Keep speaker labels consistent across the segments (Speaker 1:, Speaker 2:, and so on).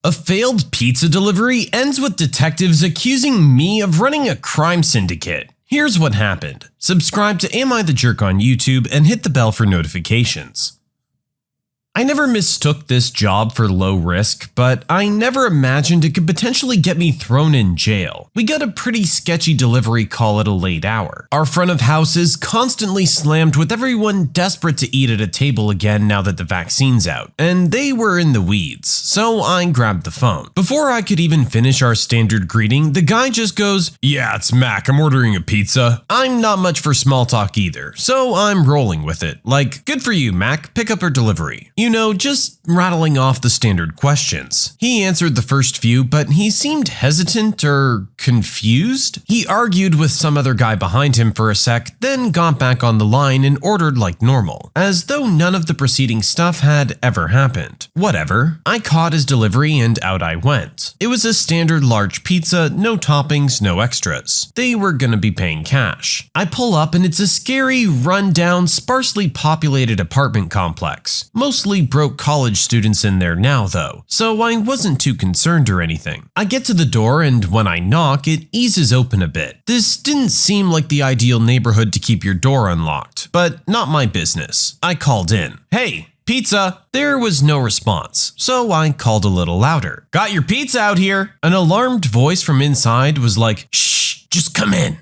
Speaker 1: A failed pizza delivery ends with detectives accusing me of running a crime syndicate. Here's what happened. Subscribe to Am I the Jerk on YouTube and hit the bell for notifications. I never mistook this job for low risk, but I never imagined it could potentially get me thrown in jail. We got a pretty sketchy delivery call at a late hour. Our front of house is constantly slammed with everyone desperate to eat at a table again now that the vaccine's out, and they were in the weeds, so I grabbed the phone. Before I could even finish our standard greeting, the guy just goes, "Yeah, it's Mac, I'm ordering a pizza." I'm not much for small talk either, so I'm rolling with it. Like, good for you, Mac, pick up or delivery. You know, just rattling off the standard questions. He answered the first few, but he seemed hesitant or confused. He argued with some other guy behind him for a sec, then got back on the line and ordered like normal, as though none of the preceding stuff had ever happened. Whatever. I caught his delivery and out I went. It was a standard large pizza, no toppings, no extras. They were gonna be paying cash. I pull up and it's a scary, run-down, sparsely populated apartment complex. Mostly broke college students in there now though, so I wasn't too concerned or anything. I get to the door and when I knock, it eases open a bit. This didn't seem like the ideal neighborhood to keep your door unlocked, but not my business. I called in. "Hey, pizza." There was no response, so I called a little louder. "Got your pizza out here." An alarmed voice from inside was like, "Shh, just come in."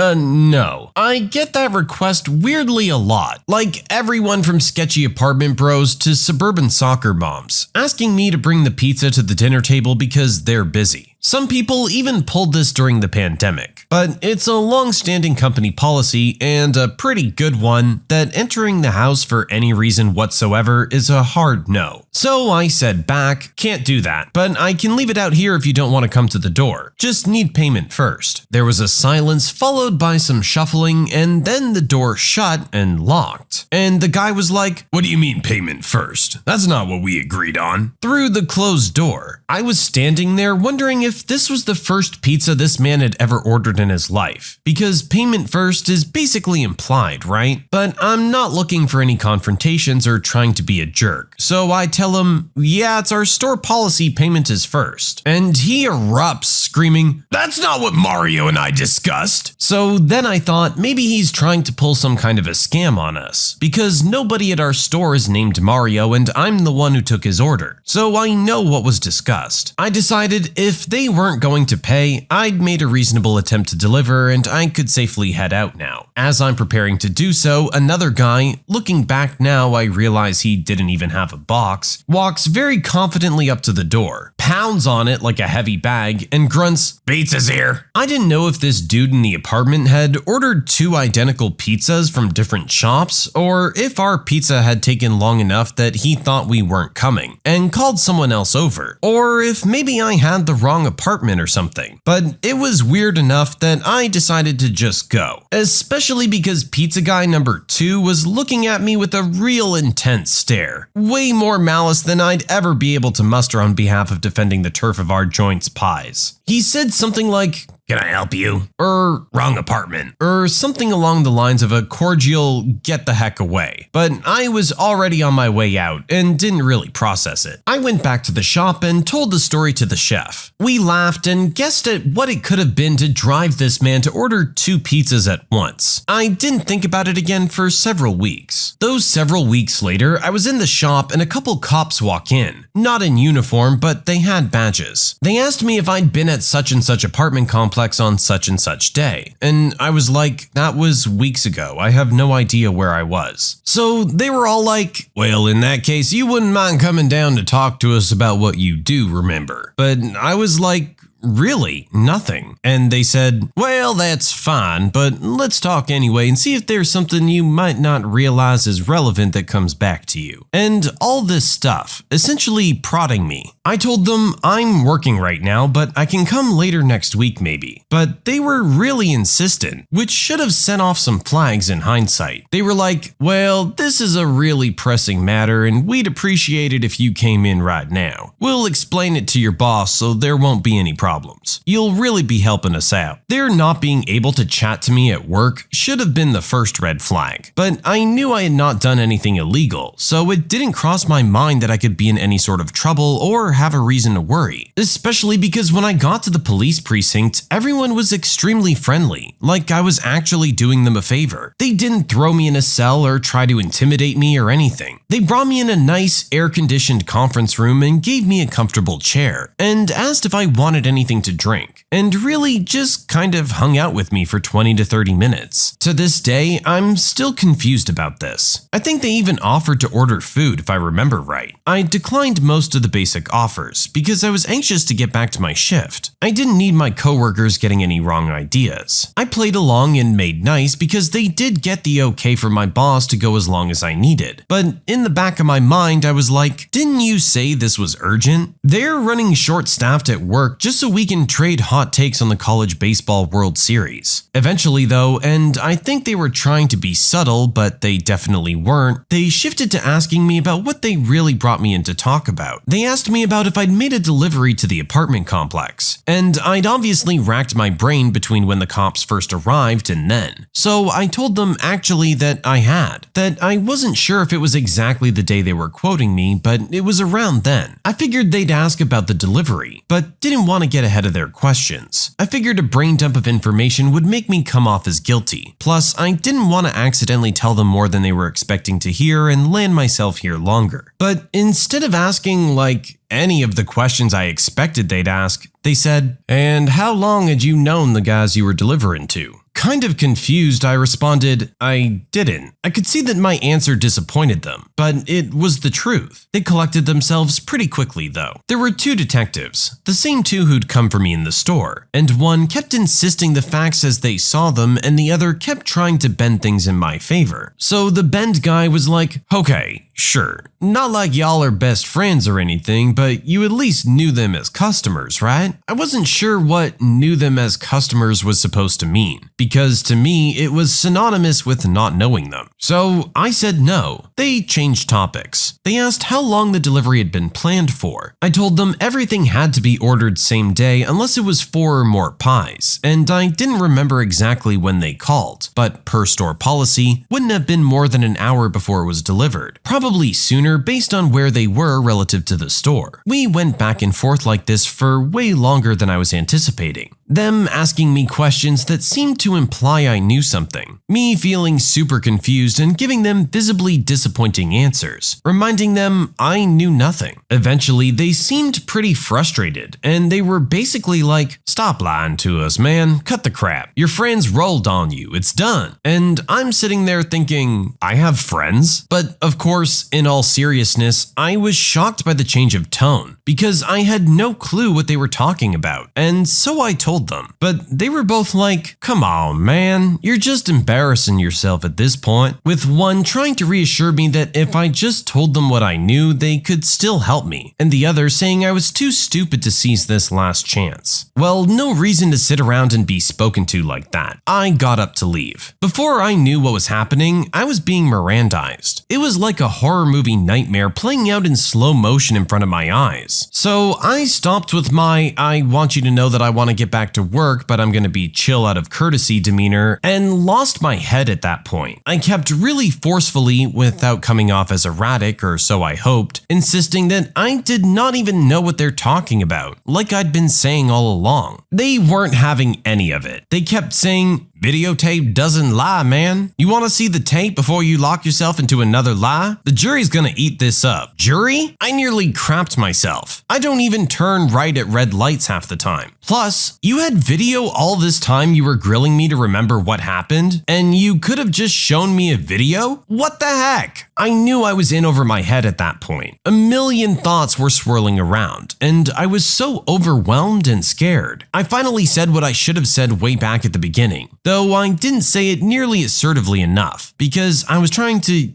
Speaker 1: No. I get that request weirdly a lot, like everyone from sketchy apartment bros to suburban soccer moms, asking me to bring the pizza to the dinner table because they're busy. Some people even pulled this during the pandemic, but it's a long-standing company policy and a pretty good one that entering the house for any reason whatsoever is a hard no. So I said back, "Can't do that, but I can leave it out here if you don't want to come to the door. Just need payment first." There was a silence followed by some shuffling and then the door shut and locked. And the guy was like, "What do you mean payment first? That's not what we agreed on." Through the closed door, I was standing there wondering if this was the first pizza this man had ever ordered in his life, because payment first is basically implied, right? But I'm not looking for any confrontations or trying to be a jerk, so I tell him, "Yeah, it's our store policy, payment is first." And he erupts screaming, "That's not what Mario and I discussed." So then I thought maybe he's trying to pull some kind of a scam on us, because nobody at our store is named Mario and I'm the one who took his order, so I know what was discussed. I decided if they weren't going to pay, I'd made a reasonable attempt to deliver and I could safely head out now. As I'm preparing to do so, another guy, looking back now I realize he didn't even have a box, walks very confidently up to the door, pounds on it like a heavy bag, and grunts, "Pizza's here." I didn't know if this dude in the apartment had ordered two identical pizzas from different shops, or if our pizza had taken long enough that he thought we weren't coming and called someone else over, or if maybe I had the wrong apartment or something. But it was weird enough that I decided to just go, especially because pizza guy number 2 was looking at me with a real intense stare, way more malice than I'd ever be able to muster on behalf of defending the turf of our joint's pies. He said something like, "Can I help you?" or "Wrong apartment," or something along the lines of a cordial "get the heck away." But I was already on my way out and didn't really process it. I went back to the shop and told the story to the chef. We laughed and guessed at what it could have been to drive this man to order 2 pizzas at once. I didn't think about it again for several weeks. Those several weeks later, I was in the shop and a couple cops walk in. Not in uniform, but they had badges. They asked me if I'd been at such and such apartment complex on such and such day, and I was like, "That was weeks ago, I have no idea where I was." So they were all like, "Well, in that case, you wouldn't mind coming down to talk to us about what you do remember." But I was like, "Really? Nothing." And they said, "Well, that's fine, but let's talk anyway and see if there's something you might not realize is relevant that comes back to you." And all this stuff, essentially prodding me. I told them I'm working right now, but I can come later next week maybe. But they were really insistent, which should have sent off some flags in hindsight. They were like, "Well, this is a really pressing matter and we'd appreciate it if you came in right now. We'll explain it to your boss so there won't be any problems." problems. You'll really be helping us out. Their not being able to chat to me at work should have been the first red flag, but I knew I had not done anything illegal, so it didn't cross my mind that I could be in any sort of trouble or have a reason to worry. Especially because when I got to the police precinct, everyone was extremely friendly, like I was actually doing them a favor. They didn't throw me in a cell or try to intimidate me or anything. They brought me in a nice, air-conditioned conference room and gave me a comfortable chair, and asked if I wanted anything to drink, and really just kind of hung out with me for 20 to 30 minutes. To this day, I'm still confused about this. I think they even offered to order food if I remember right. I declined most of the basic offers because I was anxious to get back to my shift. I didn't need my coworkers getting any wrong ideas. I played along and made nice because they did get the okay from my boss to go as long as I needed. But in the back of my mind, I was like, didn't you say this was urgent? They're running short-staffed at work just so we can trade hot takes on the college baseball World Series. Eventually though, and I think they were trying to be subtle, but they definitely weren't, they shifted to asking me about what they really brought me in to talk about. They asked me about if I'd made a delivery to the apartment complex, and I'd obviously racked my brain between when the cops first arrived and then. So I told them actually that I had. That I wasn't sure if it was exactly the day they were quoting me, but it was around then. I figured they'd ask about the delivery, but didn't want to get ahead of their questions. I figured a brain dump of information would make me come off as guilty. Plus, I didn't want to accidentally tell them more than they were expecting to hear and land myself here longer. But instead of asking, like, any of the questions I expected they'd ask, they said, "And how long had you known the guys you were delivering to?" Kind of confused, I responded, "I didn't." I could see that my answer disappointed them, but it was the truth. They collected themselves pretty quickly though. There were two detectives, the same two who'd come for me in the store, and one kept insisting the facts as they saw them and the other kept trying to bend things in my favor. So the bend guy was like, "Okay, sure, not like y'all are best friends or anything, but you at least knew them as customers, right?" I wasn't sure what knew them as customers was supposed to mean, because to me it was synonymous with not knowing them. So I said no. They changed topics. They asked how long the delivery had been planned for. I told them everything had to be ordered same day unless it was 4 or more pies, and I didn't remember exactly when they called, but per store policy, wouldn't have been more than an hour before it was delivered. Probably sooner based on where they were relative to the store. We went back and forth like this for way longer than I was anticipating. Them asking me questions that seemed to imply I knew something. Me feeling super confused and giving them visibly disappointing answers, reminding them I knew nothing. Eventually, they seemed pretty frustrated, and they were basically like, "Stop lying to us, man. Cut the crap. Your friends rolled on you. It's done." And I'm sitting there thinking, I have friends? But of course, in all seriousness, I was shocked by the change of tone, because I had no clue what they were talking about, and so I told them. But they were both like, "Come on, man, you're just embarrassing yourself at this point," with one trying to reassure me that if I just told them what I knew, they could still help me, and the other saying I was too stupid to seize this last chance. Well, no reason to sit around and be spoken to like that. I got up to leave. Before I knew what was happening, I was being Mirandized. It was like a horror movie nightmare playing out in slow motion in front of my eyes. So I stopped with my, "I want you to know that I want to get back to work, but I'm going to be chill out of courtesy" demeanor, and lost my head at that point. I kept really forcefully, without coming off as erratic, or so I hoped, insisting that I did not even know what they're talking about, like I'd been saying all along. They weren't having any of it. They kept saying, "Videotape doesn't lie, man. You want to see the tape before you lock yourself into another lie? The jury's gonna eat this up." Jury? I nearly crapped myself. I don't even turn right at red lights half the time. Plus, you had video all this time you were grilling me to remember what happened, and you could have just shown me a video? What the heck? I knew I was in over my head at that point. A million thoughts were swirling around, and I was so overwhelmed and scared. I finally said what I should have said way back at the beginning, though I didn't say it nearly assertively enough, because I was trying to,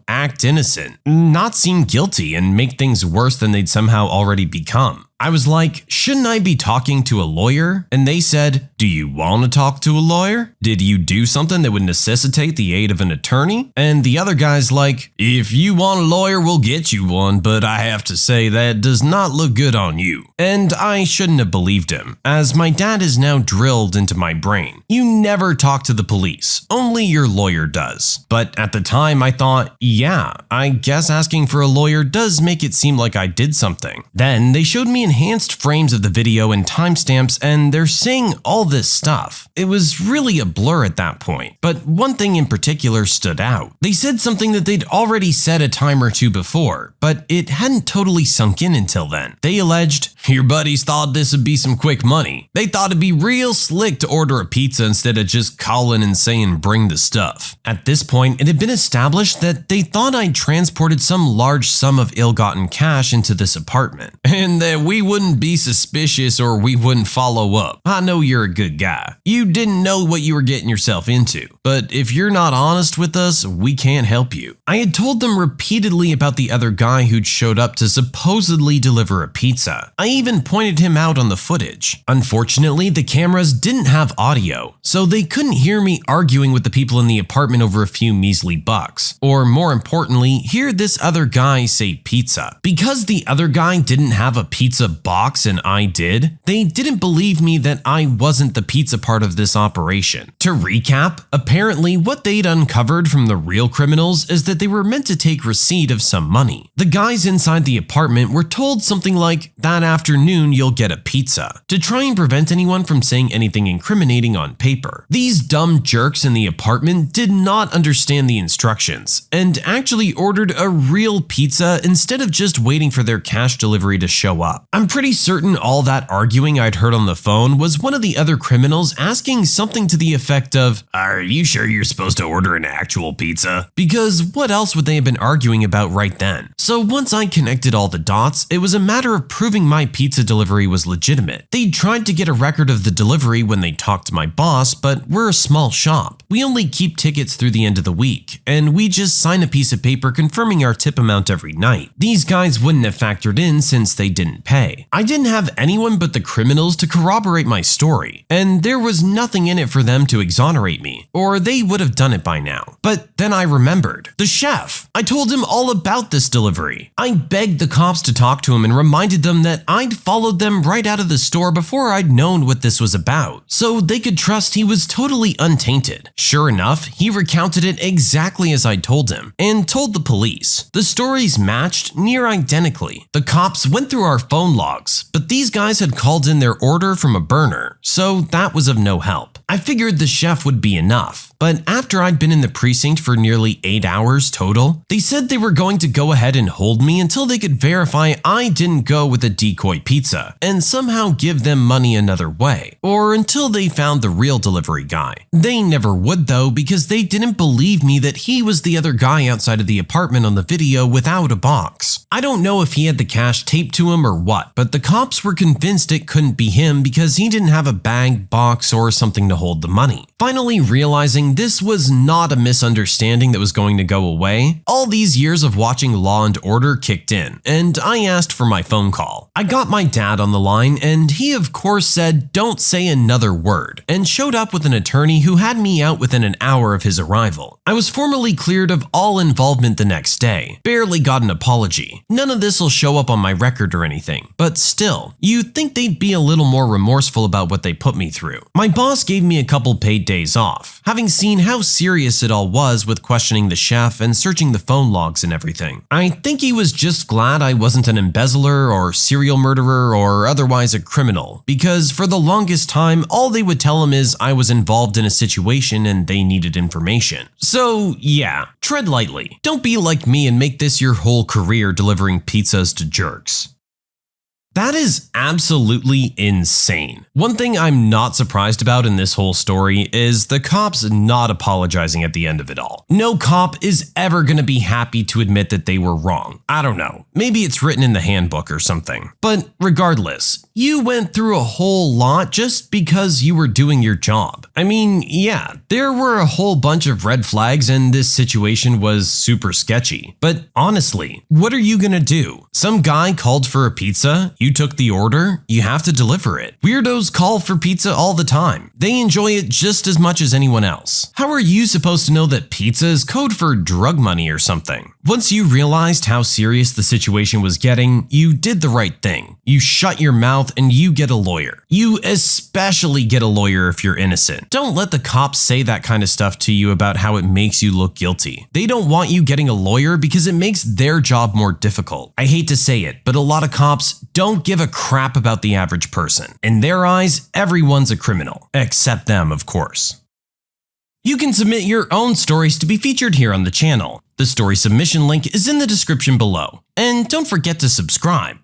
Speaker 1: act innocent, not seem guilty and make things worse than they'd somehow already become. I was like, shouldn't I be talking to a lawyer? And they said, do you want to talk to a lawyer? Did you do something that would necessitate the aid of an attorney? And the other guy's like, if you want a lawyer, we'll get you one, but I have to say that does not look good on you. And I shouldn't have believed him, as my dad is now drilled into my brain. You never talk to the police, only your lawyer does. But at the time I thought, yeah, I guess asking for a lawyer does make it seem like I did something. Then they showed me enhanced frames of the video and timestamps, and they're saying all this stuff. It was really a blur at that point, but one thing in particular stood out. They said something that they'd already said a time or two before, but it hadn't totally sunk in until then. They alleged, your buddies thought this would be some quick money. They thought it'd be real slick to order a pizza instead of just calling and saying bring the stuff. At this point, it had been established that they thought I'd transported some large sum of ill-gotten cash into this apartment, and that we wouldn't be suspicious or we wouldn't follow up. I know you're a good guy. You didn't know what you were getting yourself into, but if you're not honest with us, we can't help you. I had told them repeatedly about the other guy who'd showed up to supposedly deliver a pizza. I even pointed him out on the footage. Unfortunately, the cameras didn't have audio, so they couldn't hear me arguing with the people in the apartment over a few measly bucks. Or more importantly, hear this other guy say pizza. Because the other guy didn't have a pizza box and I did, they didn't believe me that I wasn't the pizza part of this operation. To recap, apparently what they'd uncovered from the real criminals is that they were meant to take receipt of some money. The guys inside the apartment were told something like, that afternoon you'll get a pizza, to try and prevent anyone from saying anything incriminating on paper. These dumb jerks in the apartment did not understand the instructions and actually ordered a real pizza instead of just waiting for their cash delivery to show up. I'm pretty certain all that arguing I'd heard on the phone was one of the other criminals asking something to the effect of, are you sure you're supposed to order an actual pizza? Because what else would they have been arguing about right then? So once I connected all the dots, it was a matter of proving my pizza delivery was legitimate. They tried to get a record of the delivery when they talked to my boss, but we're a small shop. We only keep tickets through the end of the week, and we just sign a piece of paper confirming our tip amount every night. These guys wouldn't have factored in since they didn't pay. I didn't have anyone but the criminals to corroborate my story, and there was nothing in it for them to exonerate me, or they would have done it by now. But then I remembered. The chef! I told him all about this delivery. I begged the cops to talk to him and reminded them that I'd followed them right out of the store before I'd known what this was about, so they could trust he was totally untainted. Sure enough, he recounted it exactly as I'd told him, and told the police. The stories matched near identically. The cops went through our phone logs, but these guys had called in their order from a burner, so that was of no help. I figured the chef would be enough, but after I'd been in the precinct for nearly 8 hours total, they said they were going to go ahead and hold me until they could verify I didn't go with a decoy pizza and somehow give them money another way, or until they found the real delivery guy. They never would though, because they didn't believe me that he was the other guy outside of the apartment on the video without a box. I don't know if he had the cash taped to him or what, but the cops were convinced it couldn't be him because he didn't have a bag, box, or something to hold the money. Finally realizing this was not a misunderstanding that was going to go away, all these years of watching Law and Order kicked in, and I asked for my phone call. I got my dad on the line, and he of course said don't say another word, and showed up with an attorney who had me out within an hour of his arrival. I was formally cleared of all involvement the next day, barely got an apology. None of this will show up on my record or anything, but still, you'd think they'd be a little more remorseful about what they put me through. My boss gave me a couple paid days off, having seen how serious it all was with questioning the chef and searching the phone logs and everything. I think he was just glad I wasn't an embezzler or serial murderer or otherwise a criminal, because for the longest time, all they would tell him is I was involved in a situation and they needed information. So yeah, tread lightly. Don't be like me and make this your whole career delivering pizzas to jerks. That is absolutely insane. One thing I'm not surprised about in this whole story is the cops not apologizing at the end of it all. No cop is ever gonna be happy to admit that they were wrong. I don't know, maybe it's written in the handbook or something. But regardless, you went through a whole lot just because you were doing your job. I mean, yeah, there were a whole bunch of red flags and this situation was super sketchy. But honestly, what are you gonna do? Some guy called for a pizza, you took the order, you have to deliver it. Weirdos call for pizza all the time. They enjoy it just as much as anyone else. How are you supposed to know that pizza is code for drug money or something? Once you realized how serious the situation was getting, you did the right thing. You shut your mouth and you get a lawyer. You especially get a lawyer if you're innocent. Don't let the cops say that kind of stuff to you about how it makes you look guilty. They don't want you getting a lawyer because it makes their job more difficult. I hate to say it, but a lot of cops don't give a crap about the average person. In their eyes, everyone's a criminal. Except them, of course. You can submit your own stories to be featured here on the channel. The story submission link is in the description below. And don't forget to subscribe.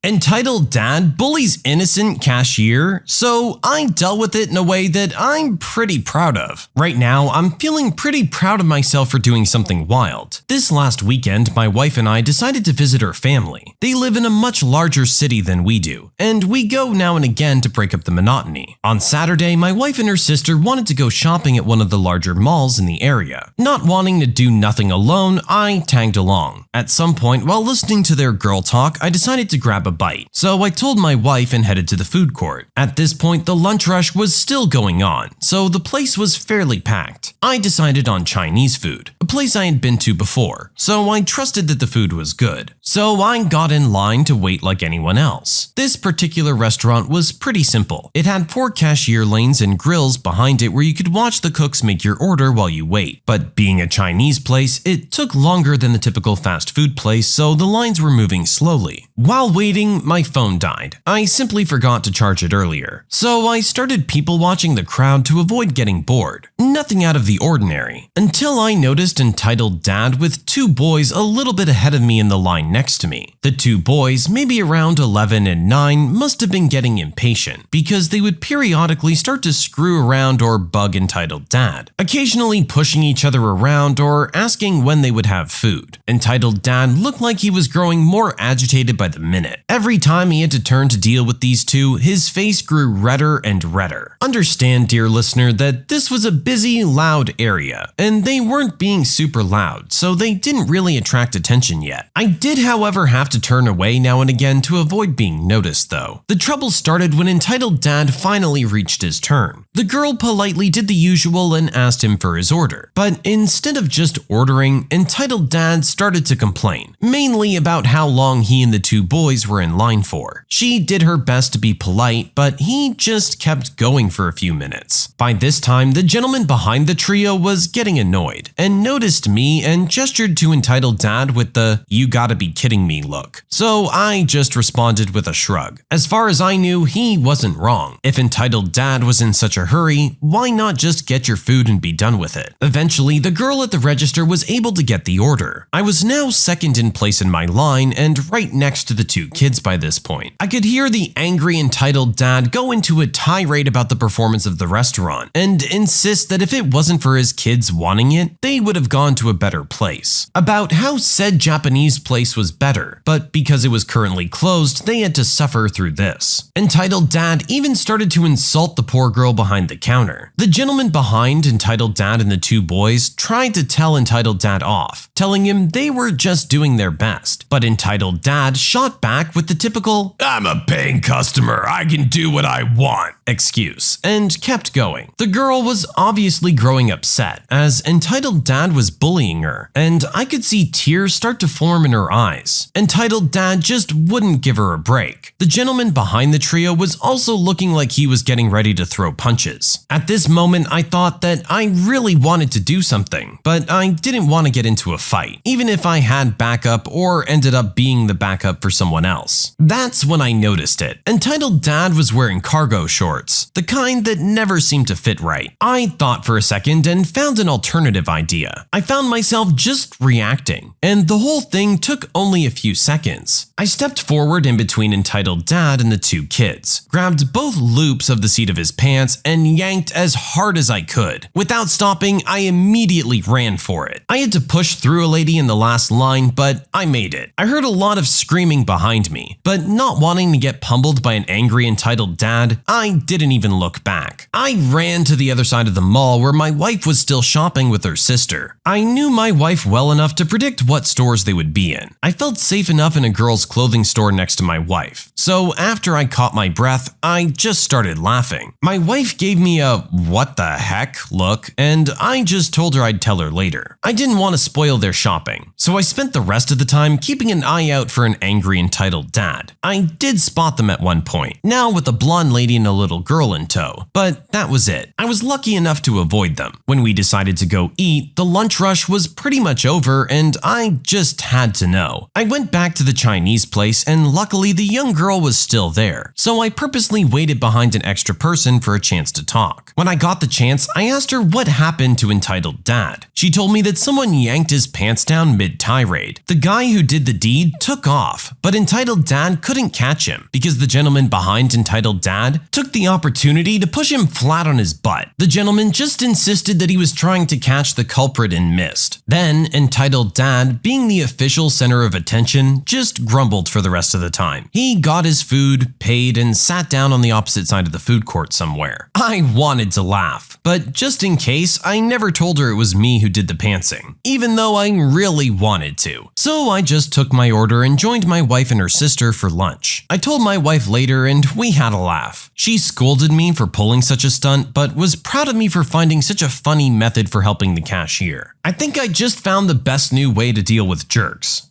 Speaker 1: Entitled dad bullies innocent cashier, so I dealt with it in a way that I'm pretty proud of. Right now, I'm feeling pretty proud of myself for doing something wild. This last weekend, my wife and I decided to visit her family. They live in a much larger city than we do, and we go now and again to break up the monotony. On Saturday, my wife and her sister wanted to go shopping at one of the larger malls in the area. Not wanting to do nothing alone, I tagged along. At some point, while listening to their girl talk, I decided to grab a bite. So I told my wife and headed to the food court. At this point, the lunch rush was still going on, so the place was fairly packed. I decided on Chinese food, a place I had been to before, so I trusted that the food was good. So I got in line to wait like anyone else. This particular restaurant was pretty simple. It had 4 cashier lanes and grills behind it where you could watch the cooks make your order while you wait. But being a Chinese place, it took longer than the typical fast food place, so the lines were moving slowly. While waiting, my phone died. I simply forgot to charge it earlier. So I started people watching the crowd to avoid getting bored. Nothing out of the ordinary. Until I noticed entitled dad with 2 boys a little bit ahead of me in the line next to me. The 2 boys, maybe around 11 and 9, must have been getting impatient because they would periodically start to screw around or bug entitled dad, occasionally pushing each other around or asking when they would have food. Entitled dad looked like he was growing more agitated by the minute. Every time he had to turn to deal with these 2, his face grew redder and redder. Understand, dear listener, that this was a busy, loud area, and they weren't being super loud, so they didn't really attract attention yet. I did, however, have to turn away now and again to avoid being noticed, though. The trouble started when entitled dad finally reached his turn. The girl politely did the usual and asked him for his order, but instead of just ordering, entitled dad started to complain, mainly about how long he and the 2 boys were in line for. She did her best to be polite, but he just kept going for a few minutes. By this time, the gentleman behind the trio was getting annoyed and noticed me and gestured to entitled dad with the "you gotta be kidding me" look. So I just responded with a shrug. As far as I knew, he wasn't wrong. If entitled dad was in such a hurry, why not just get your food and be done with it? Eventually, the girl at the register was able to get the order. I was now second in place in my line and right next to the 2 kids by this point. I could hear the angry entitled dad go into a tirade about the performance of the restaurant and insist that if it wasn't for his kids wanting it, they would have gone to a better place. About how said Japanese place was better, but because it was currently closed, they had to suffer through this. Entitled dad even started to insult the poor girl behind the counter. The gentleman behind entitled dad and the 2 boys tried to tell entitled dad off, telling him they were just doing their best. But entitled dad shot back with the typical "I'm a paying customer, I can do what I want" excuse, and kept going. The girl was obviously growing upset, as entitled dad was bullying her, and I could see tears start to form in her eyes. Entitled dad just wouldn't give her a break. The gentleman behind the trio was also looking like he was getting ready to throw punches. At this moment, I thought that I really wanted to do something, but I didn't want to get into a fight, even if I had backup or ended up being the backup for someone else. That's when I noticed it. Entitled dad was wearing cargo shorts, the kind that never seemed to fit right. I thought for a second and found an alternative idea. I found myself just reacting, and the whole thing took only a few seconds. I stepped forward in between entitled dad and the 2 kids, grabbed both loops of the seat of his pants, and yanked as hard as I could. Without stopping, I immediately ran for it. I had to push through a lady in the last line, but I made it. I heard a lot of screaming behind me, but not wanting to get pummeled by an angry entitled dad, I didn't even look back. I ran to the other side of the mall where my wife was still shopping with her sister. I knew my wife well enough to predict what stores they would be in. I felt safe enough in a girl's clothing store next to my wife. So after I caught my breath, I just started laughing. My wife gave me a "what the heck" look, and I just told her I'd tell her later. I didn't want to spoil their shopping, so I spent the rest of the time keeping an eye out for an angry entitled dad. I did spot them at one point, now with a blonde lady and a little girl in tow, but that was it. I was lucky enough to avoid them. When we decided to go eat, the lunch rush was pretty much over and I just had to know. I went back to the Chinese place and luckily the young girl was still there, so I purposely waited behind an extra person for a chance to talk. When I got the chance, I asked her what happened to entitled dad. She told me that someone yanked his pants down mid-tirade. The guy who did the deed took off, but entitled dad couldn't catch him because the gentleman behind entitled dad took the opportunity to push him flat on his butt. The gentleman just insisted that he was trying to catch the culprit and missed. Then entitled dad, being the official center of attention, just grumbled for the rest of the time. He got his food, paid, and sat down on the opposite side of the food court somewhere. I wanted to laugh, but just in case, I never told her it was me who did the pantsing, even though I really wanted to. So I just took my order and joined my wife and her sister for lunch. I told my wife later and we had a laugh. She scolded me for pulling such a stunt, but was proud of me for finding such a funny method for helping the cashier. I think I just found the best new way to deal with jerks.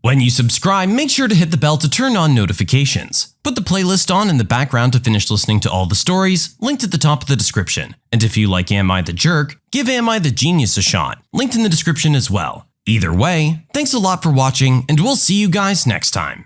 Speaker 1: When you subscribe, make sure to hit the bell to turn on notifications. Put the playlist on in the background to finish listening to all the stories, linked at the top of the description. And if you like Am I the Jerk, give Am I the Genius a shot, linked in the description as well. Either way, thanks a lot for watching, and we'll see you guys next time.